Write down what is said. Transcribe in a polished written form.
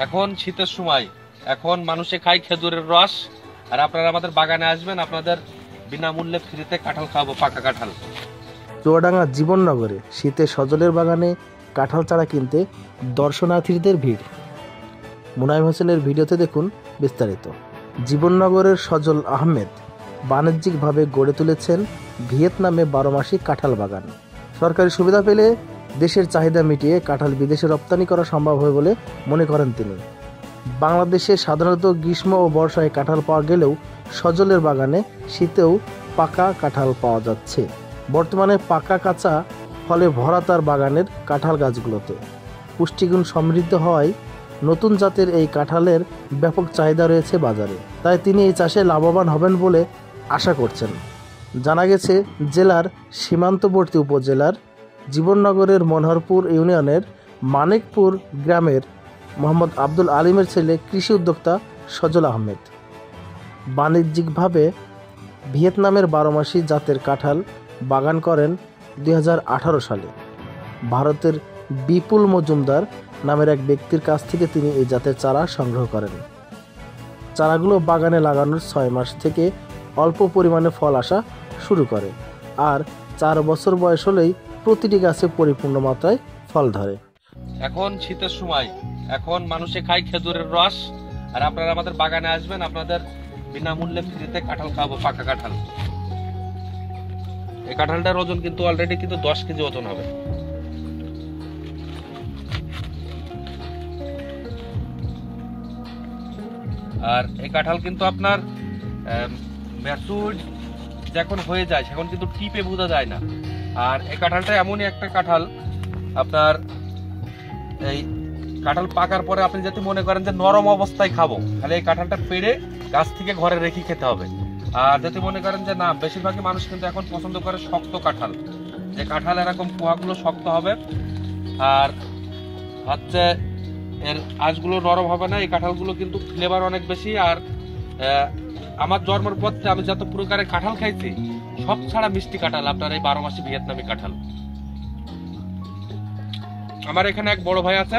এখন শীতের সময়, এখন মানুষে খায় খেজুরের রস, আর আপনারা আমাদের বাগানে আসবেন, আপনাদের বিনামূল্যে ফ্রিতে কাঁঠাল খাওয়াবো, পাকা কাঁঠাল। চুয়াডাঙ্গা জীবননগরে শীতে সজলের বাগানে কাঁঠাল চারা কিনতে দর্শনার্থীদের ভিড়। মুনাইম হোসেনের ভিডিওতে দেখুন বিস্তারিত। জীবননগরের সজল আহমেদ বাণিজ্যিকভাবে গড়ে তুলেছেন ভিয়েতনামে 12 মাসি কাঁঠাল বাগান। সরকারি সুবিধা পেলে দেশের চাহিদা মিটিয়ে কাঁঠাল বিদেশে রপ্তানি করা সম্ভব হয় বলে মনে করেন তিনি। বাংলাদেশে সাধারণত গ্রীষ্ম ও বর্ষায় কাঁঠাল পাওয়া গেলেও সজলের বাগানে শীতেও পাকা কাঁঠাল পাওয়া যাচ্ছে। বর্তমানে পাকা কাঁচা ফলে ভরা তার বাগানের কাঁঠাল গাছগুলোতে। পুষ্টিগুণ সমৃদ্ধ হওয়ায় নতুন জাতের এই কাঁঠালের ব্যাপক চাহিদা রয়েছে বাজারে, তাই তিনি এই চাষে লাভবান হবেন বলে আশা করছেন। জানা গেছে, জেলার সীমান্তবর্তী উপজেলার জীবননগরের মনোহরপুর ইউনিয়নের মানিকপুর গ্রামের মোহাম্মদ আব্দুল আলিমের ছেলে কৃষি উদ্যোক্তা সজল আহমেদ বাণিজ্যিকভাবে ভিয়েতনামের 12 মাসি জাতের কাঁঠাল বাগান করেন 2018 সালে। ভারতের বিপুল মজুমদার নামের এক ব্যক্তির কাছ থেকে তিনি এই জাতের চারা সংগ্রহ করেন। চারাগুলো বাগানে লাগানোর 6 মাস থেকে অল্প পরিমাণে ফল আসা শুরু করে, আর 4 বছর বয়স হলেই প্রতিটি গাছে পরিপূর্ণ মাত্রায় ফল ধরে। এখন শীতের সময়, এখন মানুষে খায় খেজুরের রস, আর আপনারা আমাদের বাগানে আসবেন, আপনাদের বিনামূল্যে ফ্রিতে কাঁঠাল খাওয়াবো, পাকা কাঁঠাল। এই কাঁঠালটার ওজন কিন্তু অলরেডি কিন্তু 10 কেজি ওজন হবে। আর এই কাঁঠাল কিন্তু আপনার ম্যাচুর যখন হয়ে যায় সেখন কিন্তু টিপে বোঝা যায় না। আর এই কাঁঠালটা এমনই একটা কাঁঠাল, আপনার এই কাঁঠাল পাকার পরে আপনি যদি মনে করেন যে নরম অবস্থায় খাবো, তাহলে এই কাঁঠালটা পেড়ে গাছ থেকে ঘরে রেখে খেতে হবে। আর যদি মনে করেন যে না, বেশিরভাগই মানুষ কিন্তু এখন পছন্দ করে শক্ত কাঁঠাল, যে কাঁঠাল এরকম পোহাগুলো শক্ত হবে আর হচ্ছে এর আঁশগুলো নরম হবে না। এই কাঁঠালগুলো কিন্তু ফ্লেভার অনেক বেশি। আর আমার জন্মের পর আমি যত প্রকারের কাঁঠাল খাইছি সব ছাড়া মিষ্টি কাঁঠাল আপনার এই 12 মাসি ভিয়েতনামি কাঁঠাল। আমার এখানে এক বড় ভাই আছে।